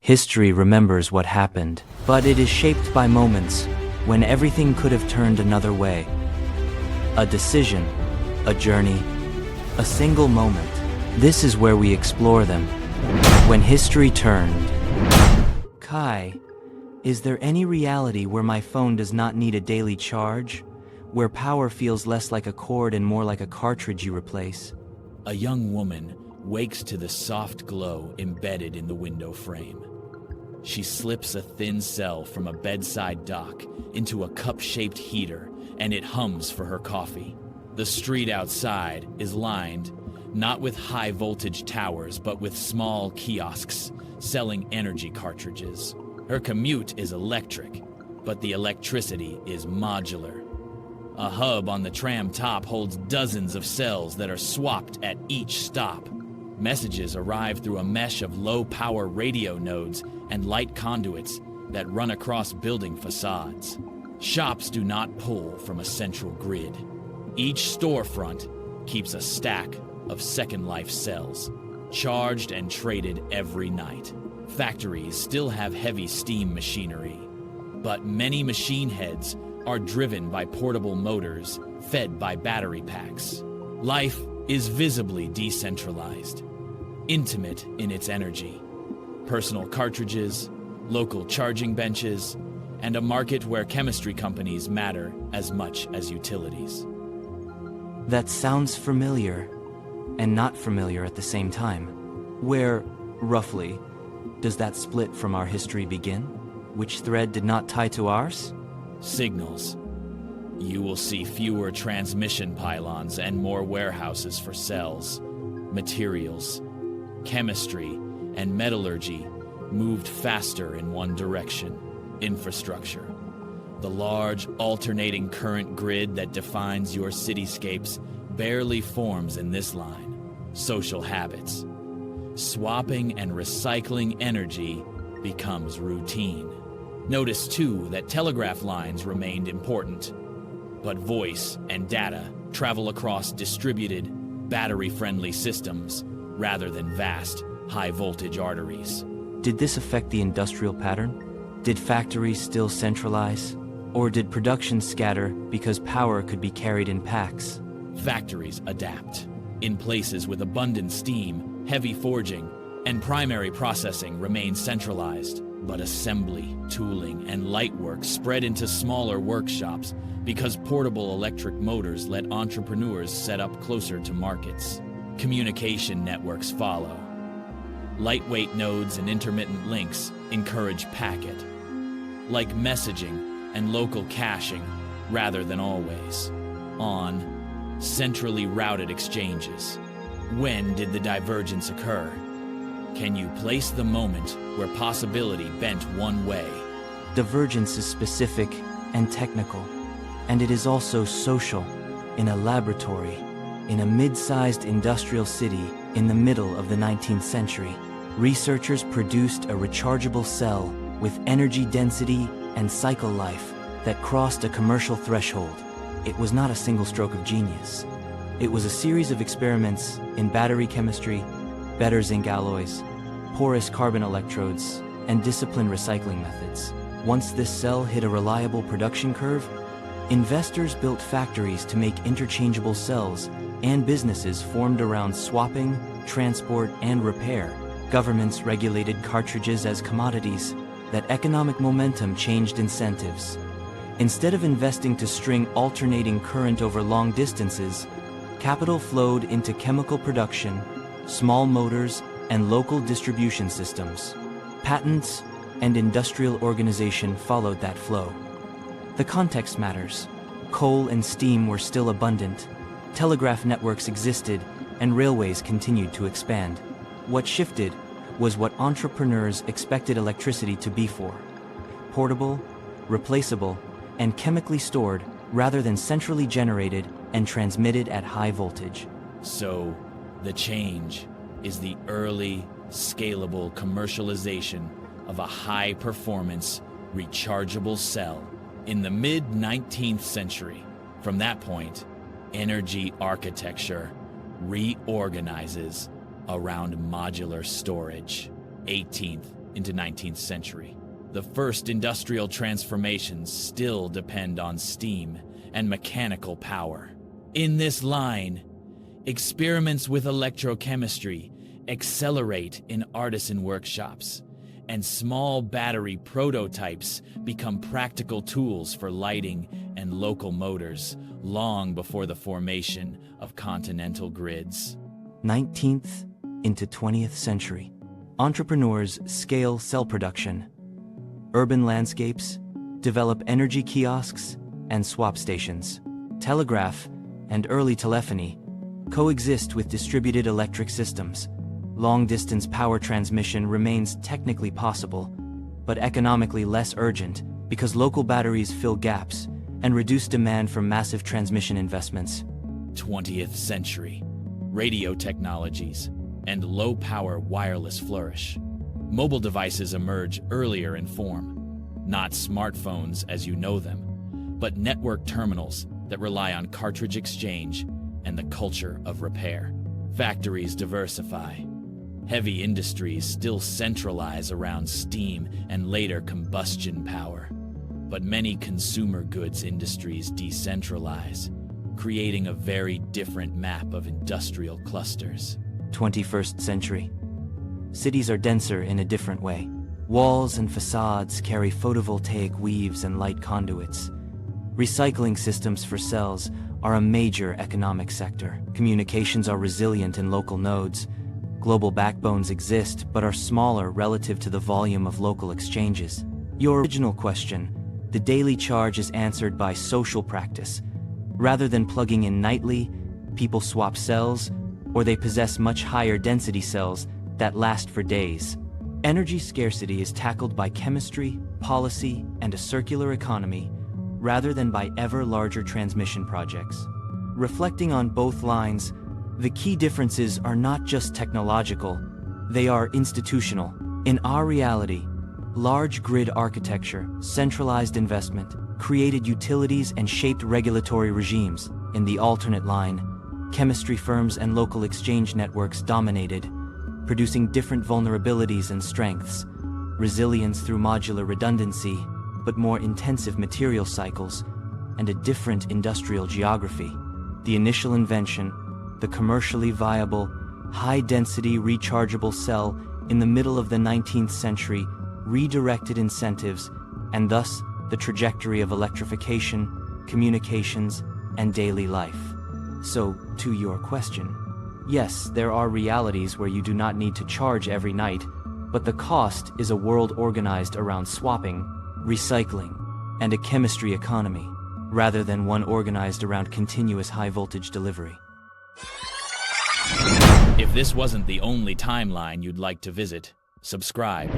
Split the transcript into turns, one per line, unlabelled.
History remembers what happened, but it is shaped by moments when everything could have turned another way. A decision, a journey, a single moment. This is where we explore them. When history turned. Kai, is there any reality where my phone does not need a daily charge? Where power feels less like a cord and more like a cartridge you replace?
A young woman wakes to the soft glow embedded in the window frame. She slips a thin cell from a bedside dock into a cup-shaped heater, and it hums for her coffee. The street outside is lined not with high-voltage towers, but with small kiosks selling energy cartridges. Her commute is electric, but the electricity is modular. A hub on the tram top holds dozens of cells that are swapped at each stop. Messages arrive through a mesh of low-power radio nodes and light conduits that run across building facades. Shops do not pull from a central grid. Each storefront keeps a stack of Second Life cells, charged and traded every night. Factories still have heavy steam machinery, but many machine heads are driven by portable motors fed by battery packs. Life is visibly decentralized, intimate in its energy. Personal cartridges, local charging benches, and a market where chemistry companies matter as much as utilities.
That sounds familiar, and not familiar at the same time. Where, roughly, does that split from our history begin? Which thread did not tie to ours?
Signals. You will see fewer transmission pylons and more warehouses for cells. Materials, chemistry, and metallurgy moved faster in one direction. Infrastructure. The large alternating current grid that defines your cityscapes barely forms in this line. Social habits. Swapping and recycling energy becomes routine. Notice, too, that telegraph lines remained important, but voice and data travel across distributed, battery-friendly systems rather than vast, high-voltage arteries.
Did this affect the industrial pattern? Did factories still centralize? Or did production scatter because power could be carried in packs?
Factories adapt. In places with abundant steam, heavy forging, and primary processing remain centralized, but assembly, tooling, and light work spread into smaller workshops because portable electric motors let entrepreneurs set up closer to markets. Communication networks follow. Lightweight nodes and intermittent links encourage packet, like messaging and local caching rather than always on centrally routed exchanges. When did the divergence occur? Can you place the moment where possibility bent one way?
Divergence is specific and technical, and it is also social. In a laboratory, in a mid-sized industrial city in the middle of the 19th century, researchers produced a rechargeable cell with energy density and cycle life that crossed a commercial threshold. It was not a single stroke of genius. It was a series of experiments in battery chemistry, better zinc alloys, porous carbon electrodes, and disciplined recycling methods. Once this cell hit a reliable production curve, investors built factories to make interchangeable cells, and businesses formed around swapping, transport, and repair. Governments regulated cartridges as commodities. That economic momentum changed incentives. Instead of investing to string alternating current over long distances, capital flowed into chemical production, small motors, and local distribution systems. Patents and industrial organization followed that flow. The context matters. Coal and steam were still abundant, telegraph networks existed, and railways continued to expand. What shifted was what entrepreneurs expected electricity to be for: portable, replaceable, and chemically stored rather than centrally generated and transmitted at high voltage.
So, the change is the early, scalable commercialization of a high-performance, rechargeable cell in the mid-19th century. From that point, energy architecture reorganizes around modular storage. 18th into 19th century. The first industrial transformations still depend on steam and mechanical power. In this line, experiments with electrochemistry accelerate in artisan workshops, and small battery prototypes become practical tools for lighting and local motors long before the formation of continental grids.
19th into 20th century. Entrepreneurs scale cell production. Urban landscapes develop energy kiosks and swap stations. Telegraph and early telephony coexist with distributed electric systems. Long-distance power transmission remains technically possible, but economically less urgent because local batteries fill gaps and reduce demand for massive transmission investments.
20th century. Radio technologies and low-power wireless flourish. Mobile devices emerge earlier in form, not smartphones as you know them, but network terminals that rely on cartridge exchange and the culture of repair. Factories diversify. Heavy industries still centralize around steam and later combustion power, but many consumer goods industries decentralize, creating a very different map of industrial clusters.
21st century. Cities are denser in a different way. Walls and facades carry photovoltaic weaves and light conduits. Recycling systems for cells are a major economic sector. Communications are resilient in local nodes. Global backbones exist but are smaller relative to the volume of local exchanges. Your original question, the daily charge, is answered by social practice. Rather than plugging in nightly, people swap cells, or they possess much higher density cells that last for days. Energy scarcity is tackled by chemistry, policy, and a circular economy, rather than by ever larger transmission projects. Reflecting on both lines, the key differences are not just technological, they are institutional. In our reality, large grid architecture, centralized investment, created utilities and shaped regulatory regimes. In the alternate line, chemistry firms and local exchange networks dominated, producing different vulnerabilities and strengths. Resilience through modular redundancy, but more intensive material cycles, and a different industrial geography. The initial invention, the commercially viable, high-density rechargeable cell in the middle of the 19th century, redirected incentives, and thus the trajectory of electrification, communications, and daily life. So, to your question, yes, there are realities where you do not need to charge every night, but the cost is a world organized around swapping, recycling, and a chemistry economy, rather than one organized around continuous high-voltage delivery.
If this wasn't the only timeline you'd like to visit, subscribe.